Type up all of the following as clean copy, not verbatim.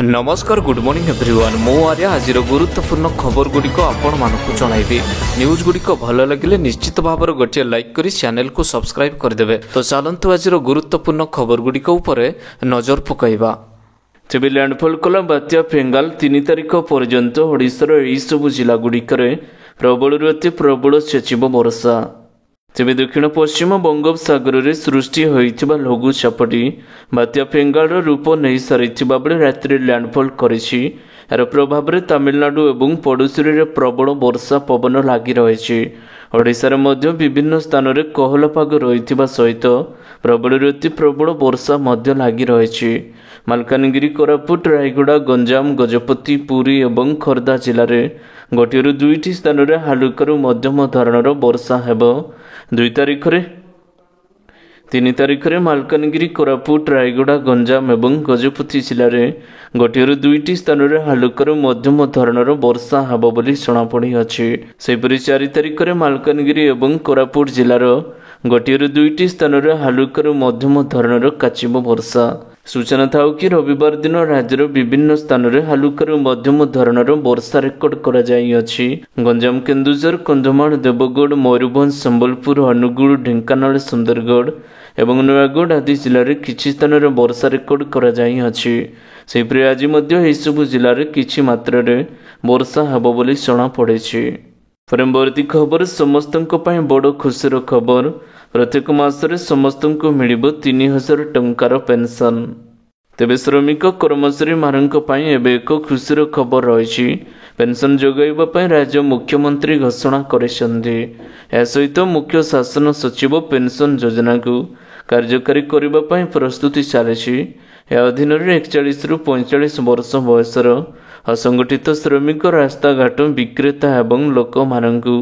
नमस्कार good morning everyone मो आर्य आज गुरुत्वपूर्ण खबर गुड़िक आपण मानक जनइबी न्यूज गुड़िक भल लगे निश्चित भाव गोटे लाइक करी चैनल को सब्सक्राइब करदे। तो चलतु आज गुरुत्वपूर्ण खबर गुड़िक नजर पकईवा। तेज लैंडफॉल कला बात्या फेंगाल 3 तारिख पर्यंत ओडिशार यही सबु जिला गुड़िक प्रबल अति प्रबल सचिव वर्षा। तेज दक्षिण पश्चिम बंगोपसागर में सृष्टि होइथिबा लघुचापटी बात्या फेंगाल रूप नहीं सारी बेले राति लैंडफॉल करिछि। यार प्रभाव में तमिलनाडु और पड़ोसी प्रबल वर्षा पवन लगी रही। ओडिशार मध्य विभिन्न स्थान में कोहल पाग रही सहित प्रबल अति प्रबल वर्षा लगी रही। मालकानगिरी कोरापुट रायगड़ा गंजाम गजपति पुरी और खोर्धा जिले में गोटे 2टी स्थान में हालुकारू मध्यम धरणर वर्षा हेब। 3 तारिख में मालकानगिरी कोरापुट रायगड़ा गंजाम और गजपति जिले में गोटे 2टी स्थान में हालुकारू मध्यम धरणर वर्षा हेब बोली जनापड़ी अछि। सेहिपरि 4 तारिख में मालकानगिरी और कोरापुट जिलार गोटे 2टी स्थान में हालुकारू मध्यम धरणर काचिब वर्षा। सूचना था कि रविवार दिन राज्यर विभिन्न स्थान में हालुकारू मध्यम धरणर वर्षा रेकर्ड करा जाई अछि। गंजाम केन्दुझर कंधमाल देवगढ़ मयूरभंज संबलपुर अनुगुल ढेंकानाल सुंदरगढ़ एवं नयागढ़ आदि जिले में किछि स्थान में वर्षा रेकर्ड करा जाई अछि। सेहिपरि आज एही सबु जिले में किछि मात्रा रे वर्षा हेब बोली जଣା पड़िछि। परवर्ती खबर समस्तक पई बड़ खुशीर खबर। प्रत्येक मासरे समस्तଙ୍କୁ मिलिबो 3000 टंकार पेंशन। तेबे श्रमिक कर्मचारी मानक पई एबे एक खुशीर खबर रही। पेंशन जोगाइबा पई राज्य मुख्यमंत्री घोषणा करिसेंती। या सहित मुख्य शासन सचिव पेंशन योजना को कार्यकारी करबा पई प्रस्तुति चलिछि। या अधीन 41 रु 45 वर्ष बयसर असंगठित श्रमिक रास्ताघाट विक्रेता एवं लोक मानकु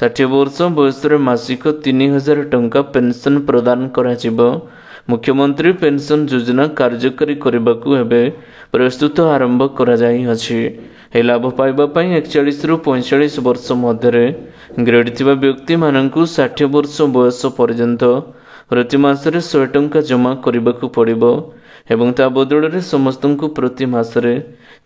60 वर्ष बयसर मासिक 3000 टंका पेंशन प्रदान कराजिबो। मुख्यमंत्री पेंशन योजना कार्यकारी करबाकू हेबे प्रस्तुत आरंभ करा जाई अछि। ए लाभ पाइबा पई 41 रु 45 वर्ष मध्य ग्रेड थिबा व्यक्ति मानकु 60 वर्ष बयस पर्यंत प्रति मासरे 100 टंका जमा करबाकू पड़िबो एवं ता बदल रे समस्तଙ୍କୁ प्रति मासरे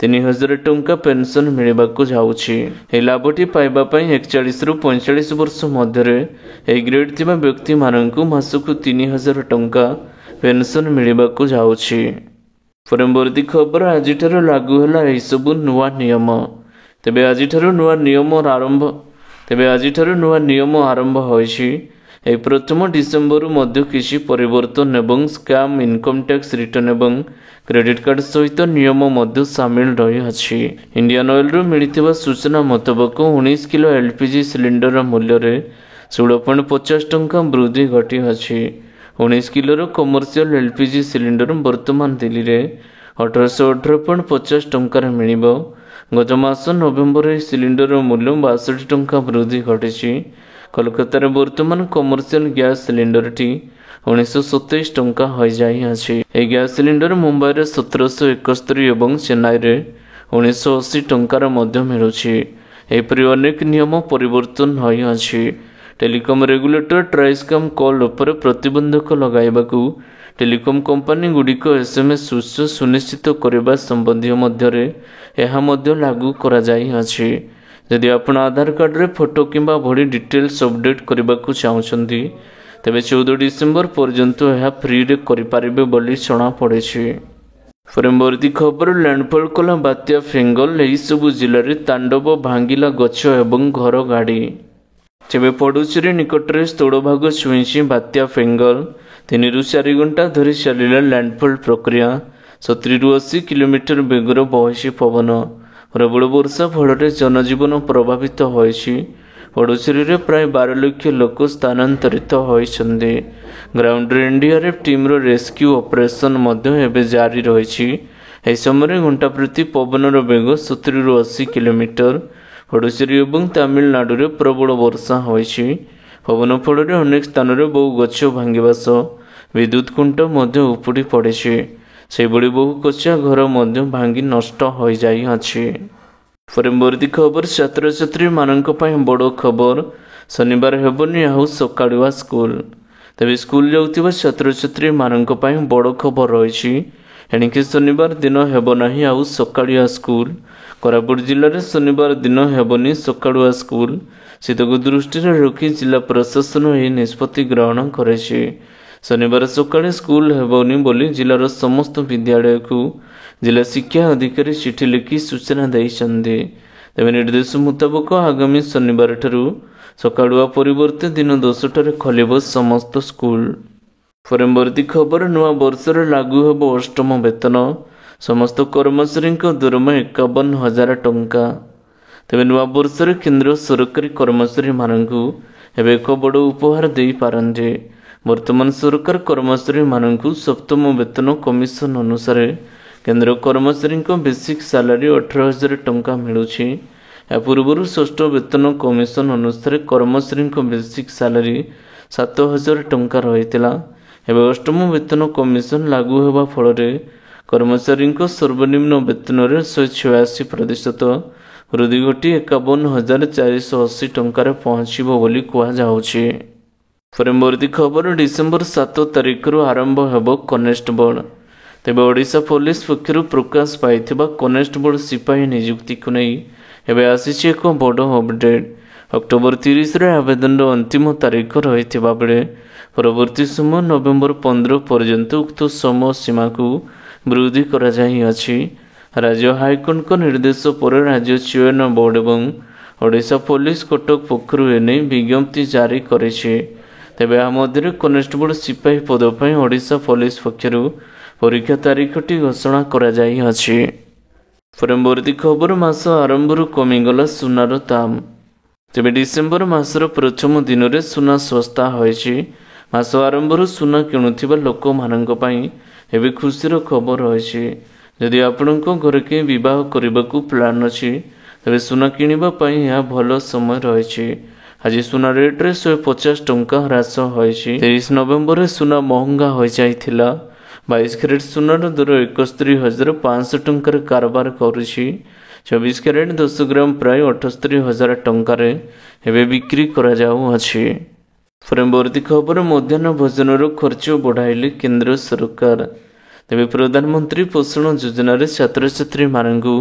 3000 टंका पेंशन मिलबाकू जाउछि। ए लाभटी पाइबा पई 41 रु 45 वर्ष मध्य ए ग्रेड थिबा व्यक्ति मानकु मासकु 3000 टंका पेंशन मिलबाकू जाउछि। परवर्ती खबर आजिठार लागू होला एही सबु नुवा नियम। तेबे आजिठार नियम आरंभ होइछि। 1 डिसेम्बर मध्य किसी परिवर्तन एवं स्कैम इनकम टैक्स रिटर्न एवं क्रेडिट कार्ड सहित नियम मध्य सामिल रही अछि। इंडियन ऑयल रु मिलिथिबा सूचना मुताबक 19 किलो एलपीजी सिलिंडर मूल्य रे 16.50 टंका वृद्धि घटी अछि। 19 किलो कमर्शियल एलपीजी सिलिंडर वर्तमान दिल्ली रे 1818.50 टंका मिलिबो। गत मास नवेम्बर सिलिंडर मूल्य 62 टंका वृद्धि घटी। कोलकाता रे वर्तमान कमर्शियल गैस सिलिंडर टी 1927 टंका हो जाई अछि। ए गैस सिलिंडर मुंबई रे 1771 एवं चेन्नई रे 1980 टंकार मध्य मिलुछि। एपरि अनेक नियम परिवर्तन होई अछि। टेलीकॉम रेगुलेटर ट्राइस्कम कॉल उपर प्रतिबंधक लगाइबाकू टेलीकॉम कंपनी गुडिक एसएमएस सूच्य सुनिश्चित करबा संबंधी मध्य एहा मध्य लागू करा जाई अछि। यदि आपण आधार कार्ड रे फोटो किंबा भड़ी डिटेल्स अपडेट करबा को चाहउछंती तबे 14 डिसेंबर पर्यंत यह फ्री रे करि पारिबे बोली जଣା पड़ेछि। परवर्ती खबर लैंडफॉल कला बात्या फेंगल एही सबु जिल्ला रे तांडव भांगिला गछ एवं घर गाड़ी। तेबे पडुचेरी निकट रे स्थलभाग छुईछि बात्या फेंगल। 3 रु 4 घंटा धरि चलिला लैंडफॉल प्रक्रिया। 70 रु 80 किलोमीटर बेगर बहिछि पवन। प्रबल वर्षा फल जनजीवन प्रभावित होइछि। पडुचेरी रे प्राय 12 लाख लोक स्थानांतरित होइछन्ते। ग्राउंड रे एनडीआरएफ टीम रो रेस्क्यू ऑपरेशन मध्य एबे जारी रहिछि। एही समय घंटा प्रति पवनर वेग 70 रु 80 किलोमीटर। पडुचेरी एवं तमिलनाडु रे प्रबल वर्षा होइछि। पवन फल अनेक स्थान रे बहु गछ भांगिबा सह विद्युत खुंट मध्य उपुड़ी पड़िछि। सेबड़ी बहु कच्चा घर मध्य भांगी नष्ट हो जाई अछि। परवर्ती खबर छात्र छात्री मानक पई बड़ खबर। शनिवार हेबनी आउ सकाळुआ स्कूल। तेबे स्कूल जाउथिबा छात्र छात्री मानक पई बड़ खबर रहिछि। एणिके शनिवार दिन हेब नाही आउ सकाळिया स्कूल। कोरापुट जिले में शनिवार दिन हेबनी सकाळुआ स्कूल। शीत को दृष्टि रखी जिला प्रशासन यह निष्पत्ति ग्रहण करेछि। शनिवार सकाळे स्कूल हेबनी बोली जिलार समस्त विद्यालय को जिला शिक्षा अधिकारी चिठी लिखि सूचना देइछन्ते। तेबे निर्देश मुताबक आगामी शनिवार ठारू सकाळुआ परिवर्ते दिन 10टारे खोलिब समस्त स्कूल। परवर्ती खबर नुआ वर्षर लागू हेब अष्टम वेतन। समस्त कर्मचारी दरमा 51,000 टंका। तेबे नुआ वर्षर केंद्र सरकारी कर्मचारी मानकु एबे एक बड़ उपहार दे पारंते। वर्तमान सरकार कर्मचारी मानकु सप्तम वेतन कमिशन अनुसार केंद्र कर्मचारी बेसिक सैलरी 18,000 टंका मिलुछि। या पूर्व षष्ठ वेतन कमिशन अनुसार कर्मचारी बेसिक सैलरी 7,000 टंका रहितला। एबे अष्टम वेतन कमिशन लागू होगा फल कर्मचारी सर्वनिम्न वेतन 186% वृद्धि घटी 51,480 टंकार पहुंचब बोली कहुछि। परवर्ती खबर डिसेम्बर 7 तारिख आरंभ होब कनेस्टेबल। तेबे ओडिशा पुलिस पक्षर प्रकाश पाइथिबा कनेस्टेबल सिपाही नियुक्ति को नहीं एबे आसीछि एक बड़ अपडेट। अक्टोबर 30 रे आवेदन अंतिम तारीख रहिथिबा बेले परवर्ती समय नवेम्बर 15 पर्यंत उक्त समय सीमा को वृद्धि करा जाई अछि। राज्य हाईकोर्ट को निर्देश पर राज्य चयन बोर्ड एवं ओडिशा पुलिस कटक पक्षर एने विज्ञप्ति जारी करेछि। तेबे आ मध्य कनेस्टेबल सिपाही पद पर ओडिशा पुलिस पक्षर परीक्षा तारीखटी घोषणा करा जाई अछि। परवर्ती खबर मास आरंभ कमिगला सुनार दाम। तेबे डिसेम्बर मासर प्रथम दिन में सुना सस्ता होइछि। मास आरंभ सुना किणुथिबा लोक मानक पई एबे खुशीर खबर होइछि। यदि आपनको घर के विवाह करबाकू प्लान अछि तेबे सुना किनिबा पई या भलो समय रहिछि। आज सुना रेट रे 150 टंका ह्रास होइछि। 23 नवेम्बर सुना महंगा हो जाइथिला। 22 कैरेट सुनार दर 71,500 टंकार कारबार करुछि। 24 कैरेट 10 ग्राम प्राय 78,000 टंकार एबे बिक्री करा जाउ अछि। परवर्ती खबर मध्याह्न भोजन खर्च बढ़ाइले केंद्र सरकार। तेबे प्रधानमंत्री पोषण योजना रे छात्र छात्री मानकु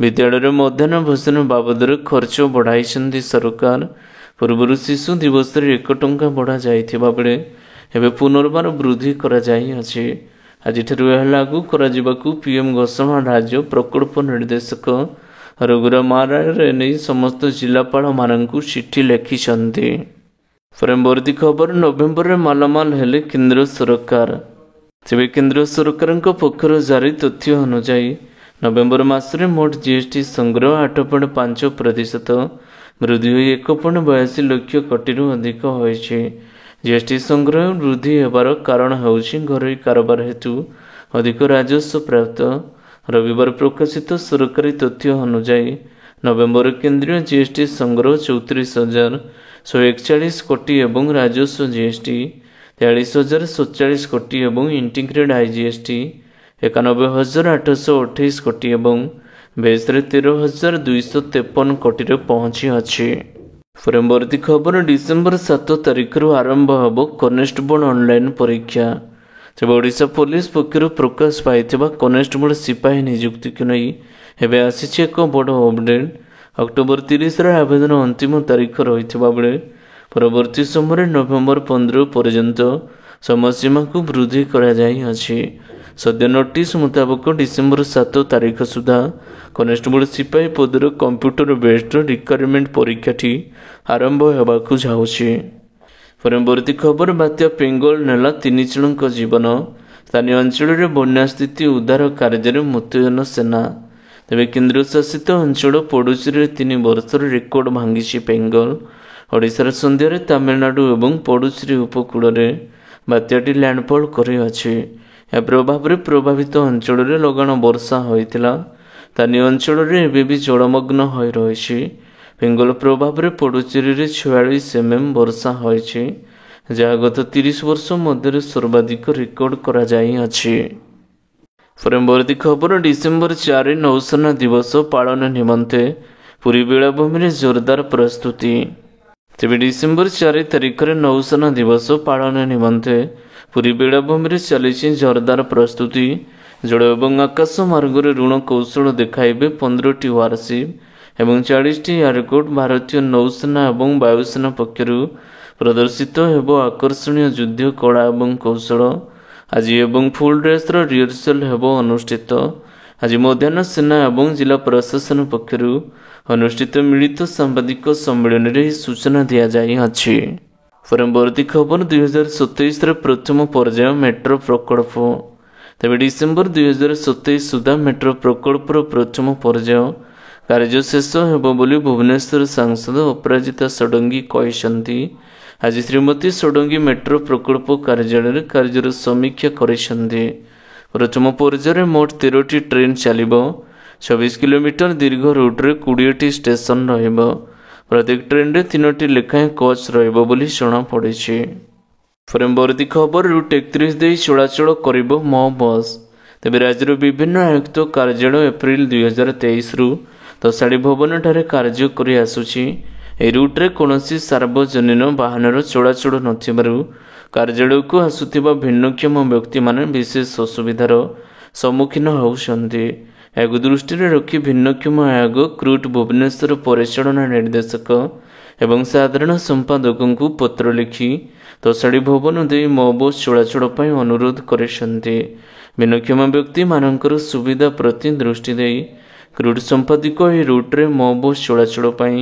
विद्यालय मध्याह्न भोजन बाबद खर्च बढ़ाई सरकार। पूर्व शिशु दिवस 1 टंका बढ़ा जाइथिबा बेले एबे पुनर्बार वृद्धि करा जाई अछि। आज लागू करा जिबाकू पीएम घोषणा राज्य प्रकल्प निर्देशक रघुराम आराय ने समस्त जिलापाल मानकु चिठी लिखिछन्ते। परवर्ती खबर नवेम्बर रे मालामाल हेले केंद्र सरकार। तेबे केंद्र सरकार पक्षर जारी तथ्य अनुसार नवेम्बर मासरे मोट जीएसटी संग्रह 8.5% वृद्धि हो 1.82 लाख कोटी अधिक होइछि। जीएसटी संग्रह वृद्धि हेबार कारण होउछि घरोई कारोबार हेतु अधिक राजस्व प्राप्त। रविवार प्रकाशित सरकारी तथ्य अनुसार नवेम्बर केंद्रीय जीएसटी संग्रह 34,141 कोटी एवं राजस्व जीएसटी 43,047 कोटी एवं इंटीग्रेटेड आईजीएसटी 91,828 कोटी एवं बेसरे 13,253 कोटी रे पहुंची अछि। परवर्ती खबर डिसेम्बर 7 तारिख आरंभ होब कनेस्टेबल ऑनलाइन परीक्षा। तेबे ओडिशा पुलिस पक्षर प्रकाश पाइथिबा कनेस्टेबल सिपाही नियुक्ति को नहीं एबे आसीछि एक बड़ अपडेट। अक्टोबर 30 रे आवेदन अंतिम तारीख रहिथिबा बेले परवर्ती समय नवेम्बर 15 पर्यंत समय सीमा को वृद्धि करा जाई अछि। सद्य नोटिस मुताबक डिसेम्बर 7 तारीख सुधा कनेस्टेबल सिपाही पदर कंप्यूटर बेस्ड रिक्वायरमेंट परीक्षाटी आरंभ होबाकू जाउछि। परवर्ती खबर बात्या पेंगल नेला 3 जनक जीवन। स्थानीय अंचल रे बन्या स्थिति उद्धार कार्य मुतयन सेना। तेबे केंद्र शासित अंचल पड़ोसी 3 वर्षर रेकर्ड भांगी पेंगल। ओडिशार संध्यारे तमिलनाडु एवं पड़ोसी उपकूल बात्याटी लैंडफॉल करे अछि। या प्रभाव रे प्रभावित अंचल रे लगाण वर्षा होइतिला। स्थानीय अंचल रे एबे भी जलमग्न होई रहिछि। पेंगल प्रभाव रे पड़ोसी रे 46 mm वर्षा होइछि जहाँ गत 30 वर्ष मध्य सर्वाधिक रेकर्ड करा जाई अछि। परवर्ती खबर डिसेम्बर 4 नौसेना दिवस पालन निमंते पुरी बेलाभूमि में जोरदार प्रस्तुति। तेबे डिसेम्बर 4 तारिख नौसेना दिवस पालन निमंते पुरी बेलाभूमि में चली जोरदार प्रस्तुति। ଜଳ ଏବଂ ଆକାଶ ମାର୍ଗରେ ଋଣ କୌଶଳ ଦେଖାଇବେ 15ଟି ୱାରସିପ୍ ଏବଂ 40ଟି ଏୟାରକ୍ରାଫ୍ଟ ଭାରତୀୟ ନୌସେନା ଏବଂ ବାୟୁସେନା ପକ୍ଷରୁ ପ୍ରଦର୍ଶିତ ହେବ ଆକର୍ଷଣୀୟ ଯୁଦ୍ଧ କଳା ଏବଂ କୌଶଳ। ଆଜି ଏବଂ ଫୁଲ୍ ଡ୍ରେସ୍ର ରିହର୍ସାଲ ହେବ ଅନୁଷ୍ଠିତ। ଆଜି ମଧ୍ୟାହ୍ନ ସେନା ଏବଂ ଜିଲ୍ଲା ପ୍ରଶାସନ ପକ୍ଷରୁ ଅନୁଷ୍ଠିତ ମିଳିତ ସାମ୍ବାଦିକ ସମ୍ମିଳନୀରେ ଏହି ସୂଚନା ଦିଆଯାଇଅଛି। ପରବର୍ତ୍ତୀ ଖବର 2027ରେ ପ୍ରଥମ ପର୍ଯ୍ୟାୟ ମେଟ୍ରୋ ପ୍ରକଳ୍ପ। ତେବେ ଡିସେମ୍ବର 2027 ସୁଦ୍ଧା ମେଟ୍ରୋ ପ୍ରକଳ୍ପର ପ୍ରଥମ ପର୍ଯ୍ୟାୟ କାର୍ଯ୍ୟ ଶେଷ ହେବ ବୋଲି ଭୁବନେଶ୍ୱର ସାଂସଦ ଅପରାଜିତା ଷଡ଼ଙ୍ଗୀ କହିଛନ୍ତି। ଆଜି ଶ୍ରୀମତୀ ଷଡ଼ଙ୍ଗୀ ମେଟ୍ରୋ ପ୍ରକଳ୍ପ କାର୍ଯ୍ୟାଳୟରେ କାର୍ଯ୍ୟର ସମୀକ୍ଷା କରିଛନ୍ତି। ପ୍ରଥମ ପର୍ଯ୍ୟାୟରେ ମୋଟ 13ଟି ଟ୍ରେନ୍ ଚାଲିବ। 26 କିଲୋମିଟର ଦୀର୍ଘ ରୁଟ୍ରେ 20ଟି ଷ୍ଟେସନ ରହିବ। ପ୍ରତ୍ୟେକ ଟ୍ରେନ୍ରେ 3ଟି ଲେଖାଏଁ କୋଚ୍ ରହିବ ବୋଲି ଜଣାପଡ଼ିଛି। ପରବର୍ତ୍ତୀ ଖବର ରୁଟ୍ 31 ଦେଇ ଚଳାଚଳ କରିବ ମୋ ବସ୍। ତେବେ ରାଜ୍ୟର ବିଭିନ୍ନ ଆୟୁକ୍ତ କାର୍ଯ୍ୟାଳୟ ଏପ୍ରିଲ 2023ରୁ ତୋଷାଳୀ ଭବନଠାରେ କାର୍ଯ୍ୟ କରି ଆସୁଛି। ଏହି ରୁଟ୍ରେ କୌଣସି ସାର୍ବଜନୀନ ବାହନର ଚଳାଚଳ ନଥିବାରୁ କାର୍ଯ୍ୟାଳୟକୁ ଆସୁଥିବା ଭିନ୍ନକ୍ଷମ ବ୍ୟକ୍ତିମାନେ ବିଶେଷ ଅସୁବିଧାର ସମ୍ମୁଖୀନ ହେଉଛନ୍ତି। ଏହାକୁ ଦୃଷ୍ଟିରେ ରଖି ଭିନ୍ନକ୍ଷମ ଆୟୋଗ କ୍ରୁଟ୍ ଭୁବନେଶ୍ୱର ପରିଚାଳନା ନିର୍ଦ୍ଦେଶକ ଏବଂ ସାଧାରଣ ସମ୍ପାଦକଙ୍କୁ ପତ୍ର ଲିଖି ତୋଷାଳୀ ଭବନ ଦେଇ ମୋ ବସ୍ ଚଳାଚଳ ପାଇଁ ଅନୁରୋଧ କରିଛନ୍ତି। ଭିନ୍ନକ୍ଷମ ବ୍ୟକ୍ତିମାନଙ୍କର ସୁବିଧା ପ୍ରତି ଦୃଷ୍ଟି ଦେଇ କ୍ରୁଟ୍ ସମ୍ପାଦିକ ଏହି ରୁଟ୍ରେ ମୋ ବସ୍ ଚଳାଚଳ ପାଇଁ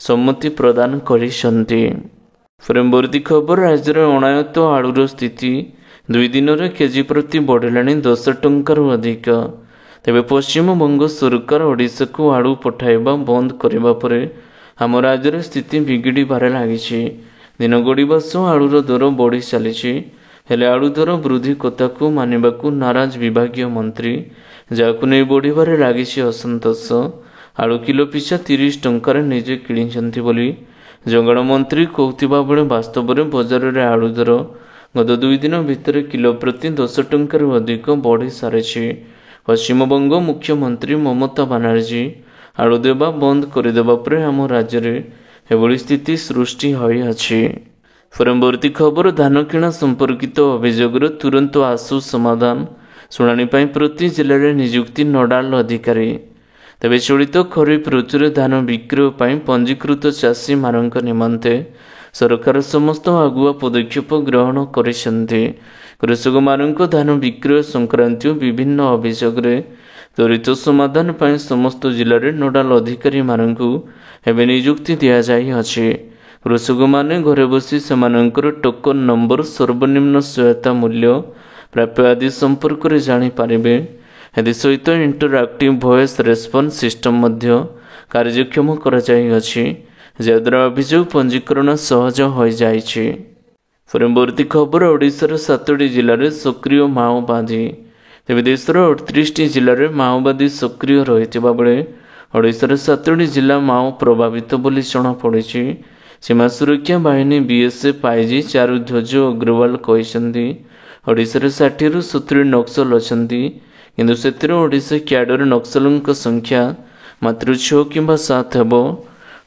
ସମ୍ମତି ପ୍ରଦାନ କରିଛନ୍ତି। ପରବର୍ତ୍ତୀ ଖବର ରାଜ୍ୟର ଅଣାୟତ୍ତ ଆଳୁର ସ୍ଥିତି 2 ଦିନରେ କେଜି ପ୍ରତି ବଢ଼ିଲାଣି 10 ଟଙ୍କାରୁ ଅଧିକ। ତେବେ ପଶ୍ଚିମବଙ୍ଗ ସରକାର ଓଡ଼ିଶାକୁ ଆଳୁ ପଠାଇବା ବନ୍ଦ କରିବା ପରେ ଆମ ରାଜ୍ୟର ସ୍ଥିତି ବିଗିଡ଼ିବାରେ ଲାଗିଛି। ଦିନ ଗଡ଼ିବା ସହ ଆଳୁର ଦର ବଢ଼ି ଚାଲିଛି। ହେଲେ ଆଳୁ ଦର ବୃଦ୍ଧି କଥାକୁ ମାନିବାକୁ ନାରାଜ ବିଭାଗୀୟ ମନ୍ତ୍ରୀ, ଯାହାକୁ ନେଇ ବଢ଼ିବାରେ ଲାଗିଛି ଅସନ୍ତୋଷ। ଆଳୁ କିଲୋ ପିଛା 30 ଟଙ୍କାରେ ନିଜେ କିଣିଛନ୍ତି ବୋଲି ଯୋଗାଣ ମନ୍ତ୍ରୀ କହୁଥିବା ବେଳେ ବାସ୍ତବରେ ବଜାରରେ ଆଳୁ ଦର ଗତ 2 ଦିନ ଭିତରେ କିଲୋ ପ୍ରତି 10 ଟଙ୍କାରୁ ଅଧିକ ବଢ଼ି ସାରିଛି। ପଶ୍ଚିମବଙ୍ଗ ମୁଖ୍ୟମନ୍ତ୍ରୀ ମମତା ବାନାର୍ଜୀ ଆଳୁ ଦେବା ବନ୍ଦ କରିଦେବା ପରେ ଆମ ରାଜ୍ୟରେ ଏଭଳି ସ୍ଥିତି ସୃଷ୍ଟି ହୋଇଅଛି। ପରବର୍ତ୍ତୀ ଖବର ଧାନ କିଣା ସମ୍ପର୍କିତ ଅଭିଯୋଗର ତୁରନ୍ତ ଆଶୁ ସମାଧାନ। ଶୁଣାଣି ପାଇଁ ପ୍ରତି ଜିଲ୍ଲାରେ ନିଯୁକ୍ତି ନୋଡାଲ ଅଧିକାରୀ। ତେବେ ଚଳିତ ଖରିଫ ଋତୁରେ ଧାନ ବିକ୍ରୟ ପାଇଁ ପଞ୍ଜୀକୃତ ଚାଷୀମାନଙ୍କ ନିମନ୍ତେ ସରକାର ସମସ୍ତ ଆଗୁଆ ପଦକ୍ଷେପ ଗ୍ରହଣ କରିଛନ୍ତି। କୃଷକମାନଙ୍କ ଧାନ ବିକ୍ରୟ ସଂକ୍ରାନ୍ତୀୟ ବିଭିନ୍ନ ଅଭିଯୋଗରେ ତ୍ୱରିତ ସମାଧାନ ପାଇଁ ସମସ୍ତ ଜିଲ୍ଲାରେ ନୋଡାଲ ଅଧିକାରୀମାନଙ୍କୁ ଏବେ ନିଯୁକ୍ତି ଦିଆଯାଇଅଛି। କୃଷକମାନେ ଘରେ ବସି ସେମାନଙ୍କର ଟୋକନ ନମ୍ବର, ସର୍ବନିମ୍ନ ସହାୟତା ମୂଲ୍ୟ, ପ୍ରାପ୍ୟ ଆଦି ସମ୍ପର୍କରେ ଜାଣିପାରିବେ। ଏଥିସହିତ ଇଣ୍ଟରାକ୍ଟିଭ୍ ଭଏସ୍ ରେସ୍ପନ୍ସ ସିଷ୍ଟମ ମଧ୍ୟ କାର୍ଯ୍ୟକ୍ଷମ କରାଯାଇଅଛି, ଯାହାଦ୍ୱାରା ଅଭିଯୋଗ ପଞ୍ଜୀକରଣ ସହଜ ହୋଇଯାଇଛି। ପରବର୍ତ୍ତୀ ଖବର ଓଡ଼ିଶାର 7ଟି ଜିଲ୍ଲାରେ ସକ୍ରିୟ ମାଓବାଦୀ। ତେବେ ଦେଶର 38ଟି ଜିଲ୍ଲାରେ ମାଓବାଦୀ ସକ୍ରିୟ ରହିଥିବା ବେଳେ ଓଡ଼ିଶାର 7ଟି ଜିଲ୍ଲା ମାଓ ପ୍ରଭାବିତ ବୋଲି ଜଣାପଡ଼ିଛି। ସୀମା ସୁରକ୍ଷା ବାହିନୀ BSF ଆଇଜି ଚାରୁଧ୍ୱଜ ଅଗ୍ରୱାଲ କହିଛନ୍ତି, ଓଡ଼ିଶାରେ 60ରୁ 70 ନକ୍ସଲ ଅଛନ୍ତି, କିନ୍ତୁ ସେଥିରେ ଓଡ଼ିଶା କ୍ୟାଡର ନକ୍ସଲଙ୍କ ସଂଖ୍ୟା ମାତ୍ର 6 କିମ୍ବା 7 ହେବ।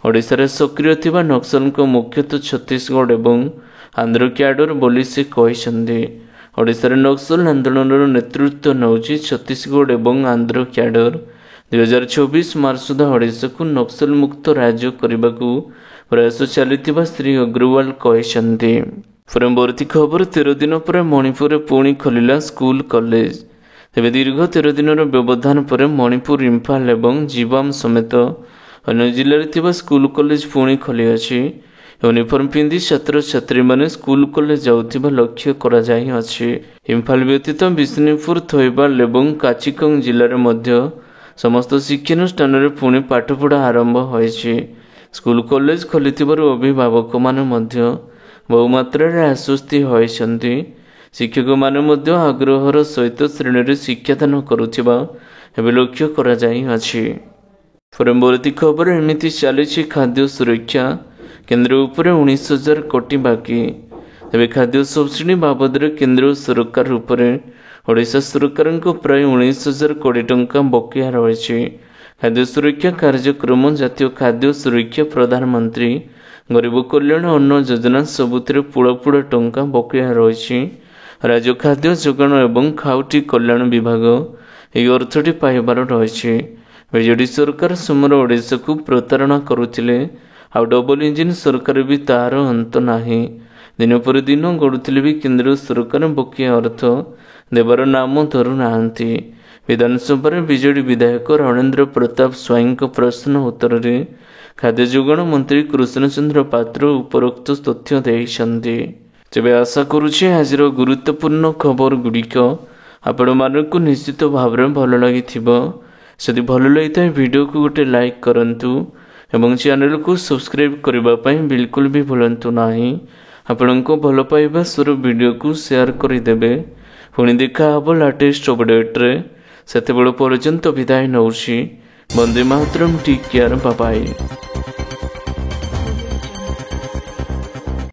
ଓଡ଼ିଶାରେ ସକ୍ରିୟ ଥିବା ନକ୍ସଲଙ୍କ ମୁଖ୍ୟତଃ ଛତିଶଗଡ଼ ଏବଂ ଆନ୍ଧ୍ର କ୍ୟାଡର ବୋଲି ସେ କହିଛନ୍ତି। ଓଡ଼ିଶାରେ ନକ୍ସଲ ଆନ୍ଦୋଳନର ନେତୃତ୍ୱ ନେଉଛି ଛତିଶଗଡ଼ ଏବଂ ଆନ୍ଧ୍ର କ୍ୟାଡର। 2024 ମାର୍ଚ୍ଚ ସୁଦ୍ଧା ଓଡ଼ିଶାକୁ ନକ୍ସଲ ମୁକ୍ତ ରାଜ୍ୟ କରିବାକୁ ପ୍ରୟାସ ଚାଲିଥିବା ଶ୍ରୀ ଅଗ୍ରୱାଲ କହିଛନ୍ତି। ପରବର୍ତ୍ତୀ ଖବର 13 ଦିନ ପରେ ମଣିପୁରରେ ପୁଣି ଖୋଲିଲା ସ୍କୁଲ କଲେଜ। ତେବେ ଦୀର୍ଘ 13 ଦିନର ବ୍ୟବଧାନ ପରେ ମଣିପୁର, ଇମ୍ଫାଲ ଏବଂ ଜିବାମ ସମେତ ଅନ୍ୟ ଜିଲ୍ଲାରେ ଥିବା ସ୍କୁଲ କଲେଜ ପୁଣି ଖୋଲିଅଛି। ୟୁନିଫର୍ମ ପିନ୍ଧି ଛାତ୍ରଛାତ୍ରୀମାନେ ସ୍କୁଲ କଲେଜ ଯାଉଥିବା ଲକ୍ଷ୍ୟ କରାଯାଇଅଛି। ଇମ୍ଫାଲ ବ୍ୟତୀତ ବିଷ୍ଣୁପୁର, ଥୈବାଲ ଏବଂ କାଚିକଙ୍ଗ ଜିଲ୍ଲାରେ ମଧ୍ୟ ସମସ୍ତ ଶିକ୍ଷାନୁଷ୍ଠାନରେ ପୁଣି ପାଠପଢ଼ା ଆରମ୍ଭ ହୋଇଛି। ସ୍କୁଲ କଲେଜ ଖୋଲିଥିବାରୁ ଅଭିଭାବକମାନେ ମଧ୍ୟ ବହୁମାତ୍ରାରେ ଆଶ୍ୱସ୍ତି ହୋଇଛନ୍ତି। ଶିକ୍ଷକମାନେ ମଧ୍ୟ ଆଗ୍ରହର ସହିତ ଶ୍ରେଣୀରେ ଶିକ୍ଷାଦାନ କରୁଥିବା ଏବେ ଲକ୍ଷ୍ୟ କରାଯାଇଅଛି। ପରବର୍ତ୍ତୀ ଖବର ଏମିତି ଚାଲିଛି ଖାଦ୍ୟ ସୁରକ୍ଷା। କେନ୍ଦ୍ର ଉପରେ 19,000 କୋଟି ବାକି। ତେବେ ଖାଦ୍ୟ ସବସିଡି ବାବଦରେ କେନ୍ଦ୍ର ସରକାର ଉପରେ ଓଡ଼ିଶା ସରକାରଙ୍କ ପ୍ରାୟ 19,000 କୋଟି ଟଙ୍କା ବକେୟା ରହିଛି। ଖାଦ୍ୟ ସୁରକ୍ଷା କାର୍ଯ୍ୟକ୍ରମ, ଜାତୀୟ ଖାଦ୍ୟ ସୁରକ୍ଷା, ପ୍ରଧାନମନ୍ତ୍ରୀ ଗରିବ କଲ୍ୟାଣ ଅନ୍ନ ଯୋଜନା ସବୁଥିରେ ପୁଳ ଟଙ୍କା ବକେୟା ରହିଛି। ରାଜ୍ୟ ଖାଦ୍ୟ ଯୋଗାଣ ଏବଂ ଖାଉଟି କଲ୍ୟାଣ ବିଭାଗ ଏହି ଅର୍ଥଟି ପାଇବାର ରହିଛି। ବିଜେଡି ସରକାର ସମୟରେ ଓଡ଼ିଶାକୁ ପ୍ରତାରଣା କରୁଥିଲେ। ଆଉ ଡବଲ ଇଞ୍ଜିନ୍ ସରକାର ବି ତାହାର ଅନ୍ତ ନାହିଁ। ଦିନ ପରେ ଦିନ ଗଡ଼ୁଥିଲେ ବି କେନ୍ଦ୍ର ସରକାର ବକେୟା ଅର୍ଥ ଦେବାର ନାମ ଧରୁନାହାନ୍ତି। ବିଧାନସଭାରେ ବିଜେଡି ବିଧାୟକ ରଣେନ୍ଦ୍ର ପ୍ରତାପ ସ୍ୱାଇଁଙ୍କ ପ୍ରଶ୍ନ ଉତ୍ତରରେ ଖାଦ୍ୟ ଯୋଗାଣ ମନ୍ତ୍ରୀ କୃଷ୍ଣଚନ୍ଦ୍ର ପାତ୍ର ଉପରୋକ୍ତ ତଥ୍ୟ ଦେଇଛନ୍ତି। ତେବେ ଆଶା କରୁଛି ଆଜିର ଗୁରୁତ୍ୱପୂର୍ଣ୍ଣ ଖବର ଗୁଡ଼ିକ ଆପଣମାନଙ୍କୁ ନିଶ୍ଚିତ ଭାବରେ ଭଲ ଲାଗିଥିବ। ଯଦି ଭଲ ଲାଗିଥାଏ ଭିଡ଼ିଓକୁ ଗୋଟେ ଲାଇକ୍ କରନ୍ତୁ ଏବଂ ଚ୍ୟାନେଲକୁ ସବସ୍କ୍ରାଇବ୍ କରିବା ପାଇଁ ବିଲକୁଲ ବି ଭୁଲନ୍ତୁ ନାହିଁ। ଆପଣଙ୍କ ଭଲ ପାଇବା ସ୍ୱର ଭିଡ଼ିଓକୁ ସେୟାର କରିଦେବେ। ପୁଣି ଦେଖା ହେବ ଲାଟେଷ୍ଟ ଅପଡେଟ୍ରେ। ସେତେବେଳେ ପର୍ଯ୍ୟନ୍ତ ବିଦାୟ ନେଉଛି। ବନ୍ଦେ ମାତରମ୍, ଟେକ୍ କେୟାର, ବାଏ ବାଏ।